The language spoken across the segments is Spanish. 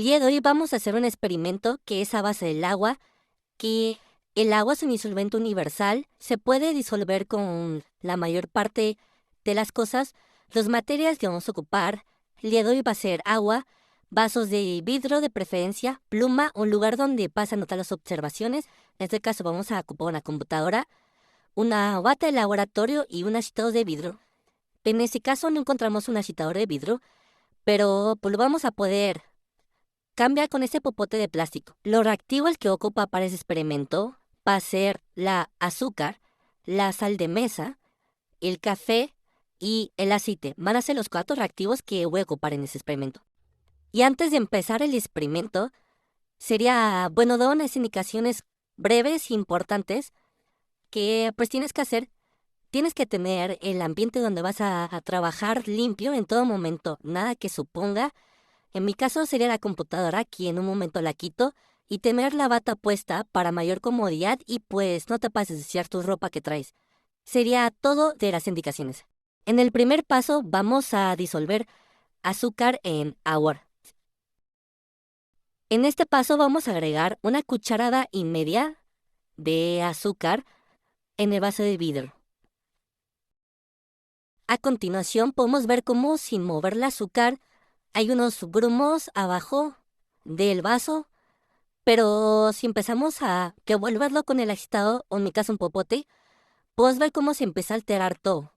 día de hoy vamos a hacer un experimento que es a base del agua, que el agua es un disolvente universal, se puede disolver con la mayor parte de las cosas. Los materiales que vamos a ocupar el día de hoy va a ser agua, vasos de vidrio de preferencia, pluma, un lugar donde vas a anotar las observaciones. En este caso vamos a ocupar una computadora, una bata de laboratorio y un agitador de vidrio. En este caso no encontramos un agitador de vidrio, pero pues lo vamos a poder cambiar con este popote de plástico. Lo reactivo el que ocupa para ese experimento va a ser la azúcar, la sal de mesa, el café y el aceite. Van a ser los 4 reactivos que voy a ocupar en ese experimento. Y antes de empezar el experimento, sería bueno dar unas indicaciones breves e importantes que pues tienes que hacer. Tienes que tener el ambiente donde vas a trabajar limpio en todo momento, nada que suponga. En mi caso sería la computadora, que en un momento la quito, y tener la bata puesta para mayor comodidad y pues no te pases de ensuciar tu ropa que traes. Sería todo de las indicaciones. En el primer paso vamos a disolver azúcar en agua. En este paso vamos a agregar 1,5 cucharadas de azúcar en el vaso de vidrio. A continuación podemos ver cómo sin mover el azúcar hay unos grumos abajo del vaso, pero si empezamos a revolverlo con el agitador, o en mi caso un popote, podemos ver cómo se empieza a alterar todo.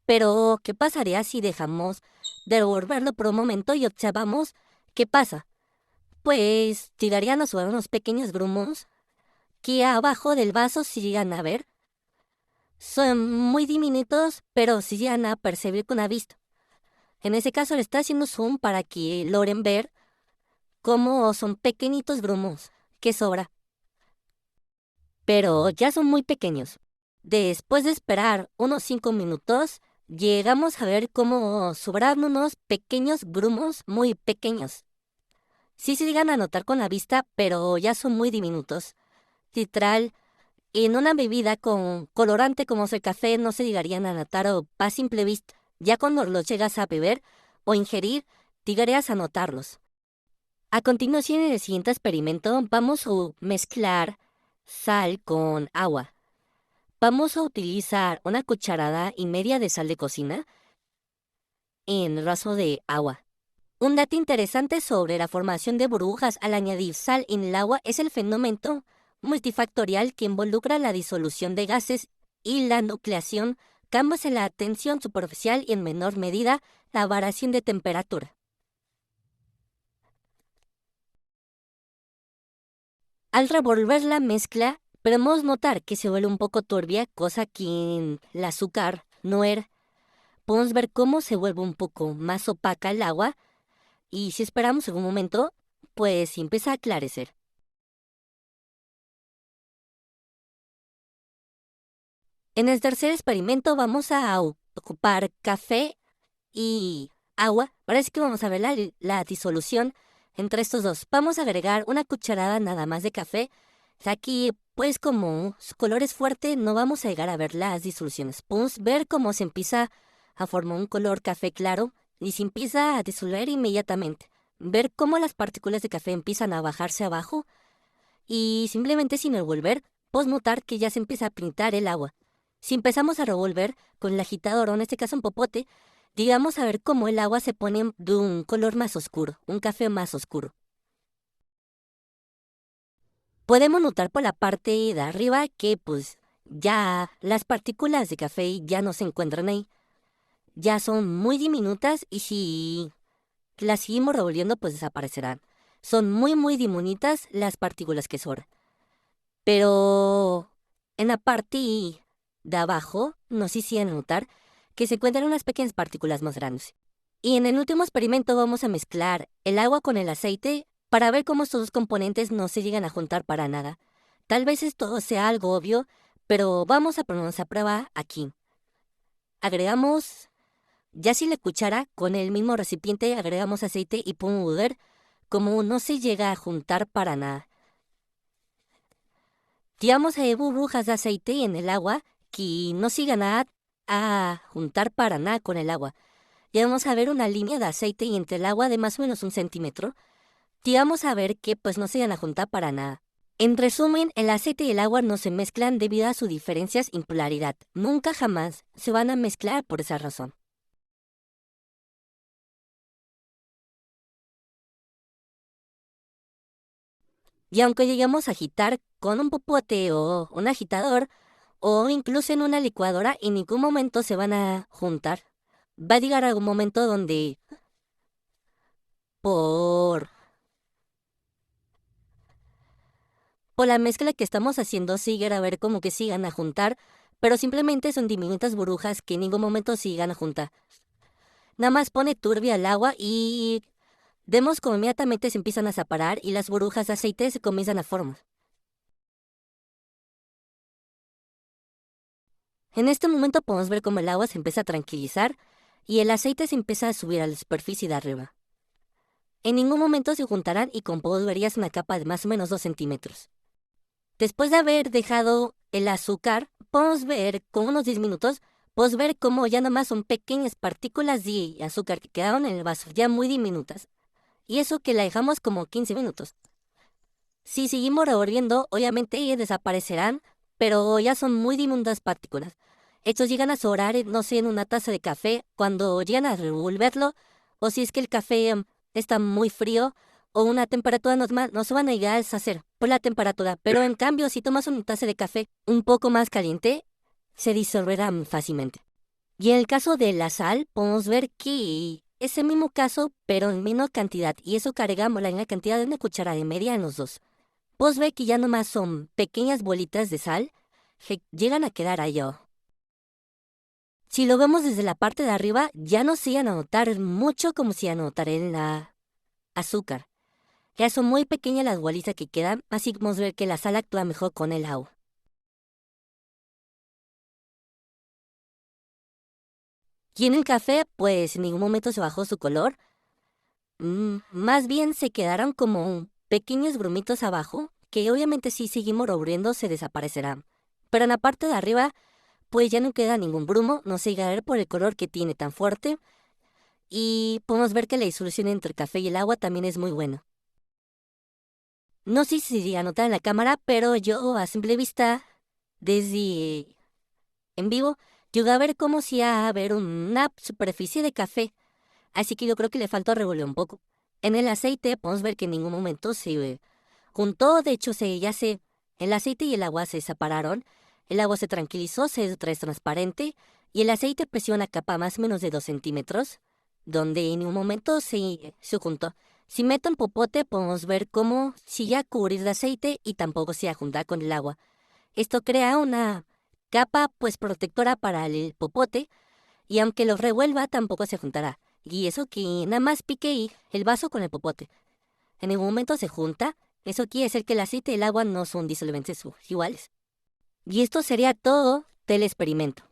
Pero, ¿qué pasaría si dejamos de revolverlo por un momento y observamos qué pasa? Pues tirarían a subir unos pequeños grumos que abajo del vaso se llegan a ver. Son muy diminutos, pero se llegan a percibir con la vista. En ese caso le está haciendo zoom para que logren ver cómo son pequeñitos grumos que sobra. Pero ya son muy pequeños. Después de esperar unos 5 minutos, llegamos a ver cómo sobran unos pequeños grumos muy pequeños. Sí se llegan a notar con la vista, pero ya son muy diminutos. Literal, en una bebida con colorante como es el café no se llegarían a notar o a simple vista. Ya cuando los llegas a beber o ingerir, llegarías a notarlos. A continuación, en el siguiente experimento, vamos a mezclar sal con agua. Vamos a utilizar 1,5 cucharadas de sal de cocina en el vaso de agua. Un dato interesante sobre la formación de burbujas al añadir sal en el agua es el fenómeno multifactorial que involucra la disolución de gases y la nucleación, cambios en la tensión superficial y en menor medida la variación de temperatura. Al revolver la mezcla, podemos notar que se vuelve un poco turbia, cosa que en el azúcar no era. Podemos ver cómo se vuelve un poco más opaca el agua y si esperamos un momento, pues empieza a aclarecer. En el tercer experimento vamos a ocupar café y agua. Parece que vamos a ver la disolución entre estos dos. Vamos a agregar 1 cucharada nada más de café. Aquí, pues como su color es fuerte, no vamos a llegar a ver las disoluciones. Podemos ver cómo se empieza a formar un color café claro y se empieza a disolver inmediatamente. Ver cómo las partículas de café empiezan a bajarse abajo y simplemente sin revolver, podemos notar que ya se empieza a pintar el agua. Si empezamos a revolver con el agitador, o en este caso un popote, digamos a ver cómo el agua se pone de un color más oscuro, un café más oscuro. Podemos notar por la parte de arriba que pues ya las partículas de café ya no se encuentran ahí. Ya son muy diminutas y si las seguimos revolviendo pues desaparecerán. Son muy diminutas las partículas que sobran. Pero en la parte de abajo, no sé si van a notar que se encuentran unas pequeñas partículas más grandes. Y en el último experimento vamos a mezclar el agua con el aceite para ver cómo estos dos componentes no se llegan a juntar para nada. Tal vez esto sea algo obvio, pero vamos a ponernos a prueba aquí. Agregamos, ya si la cuchara con el mismo recipiente agregamos aceite y podemos ver cómo no se llega a juntar para nada. Digamos, hay burbujas de aceite en el agua que no sigan a juntar para nada con el agua. y vamos a ver una línea de aceite y entre el agua de más o menos 1 centímetro, y vamos a ver que pues no se van a juntar para nada. En resumen, el aceite y el agua no se mezclan debido a sus diferencias en polaridad. Nunca jamás se van a mezclar por esa razón. Y aunque lleguemos a agitar con un popote o un agitador, o incluso en una licuadora, en ningún momento se van a juntar. Va a llegar algún momento donde por, por la mezcla que estamos haciendo sigue a ver como que sigan a juntar, pero simplemente son diminutas burbujas que en ningún momento sigan a juntar. Nada más pone turbia el agua y vemos como inmediatamente se empiezan a separar y las burbujas de aceite se comienzan a formar. En este momento podemos ver cómo el agua se empieza a tranquilizar y el aceite se empieza a subir a la superficie de arriba. En ningún momento se juntarán y con polvo verías una capa de más o menos 2 centímetros. Después de haber dejado el azúcar, podemos ver con unos 10 minutos, podemos ver cómo ya nomás son pequeñas partículas de azúcar que quedaron en el vaso, ya muy diminutas. Y eso que la dejamos como 15 minutos. Si seguimos revolviendo, obviamente ellas desaparecerán, pero ya son muy diminutas partículas. Estos llegan a sobrar, no sé, en una taza de café cuando llegan a revolverlo, o si es que el café está muy frío o una temperatura normal, no se van a llegar a deshacer por la temperatura. Pero en cambio, si tomas una taza de café un poco más caliente, se disolverán fácilmente. Y en el caso de la sal, podemos ver que es el mismo caso, pero en menor cantidad, y eso cargámosla en la cantidad de una cucharada y media en los dos. Vos ve que ya nomás son pequeñas bolitas de sal que llegan a quedar ahí. Si lo vemos desde la parte de arriba, ya no se iban a notar mucho como se iban a notar en la azúcar. Ya son muy pequeñas las bolitas que quedan, así podemos ver que la sal actúa mejor con el agua. Y en el café, pues en ningún momento se bajó su color. Más bien se quedaron como pequeños grumitos abajo, que obviamente si seguimos revolviendo se desaparecerán. Pero en la parte de arriba pues ya no queda ningún brumo, no se llega a ver por el color que tiene tan fuerte y podemos ver que la disolución entre el café y el agua también es muy buena. No sé si se anota en la cámara, pero yo a simple vista, desde en vivo, llegué a ver como si a ver una superficie de café, así que yo creo que le faltó revolver un poco. En el aceite podemos ver que en ningún momento se juntó, de hecho el aceite y el agua se separaron. El agua se tranquilizó, se hizo transparente y el aceite presiona una capa más o menos de 2 centímetros, donde en un momento se juntó. Si meto en popote podemos ver cómo sigue a cubrir de aceite y tampoco se va a juntar con el agua. Esto crea una capa pues protectora para el popote y aunque lo revuelva tampoco se juntará. Y eso que nada más pique el vaso con el popote. En ningún momento se junta. Eso quiere decir que el aceite y el agua no son disolventes iguales. Y esto sería todo del experimento.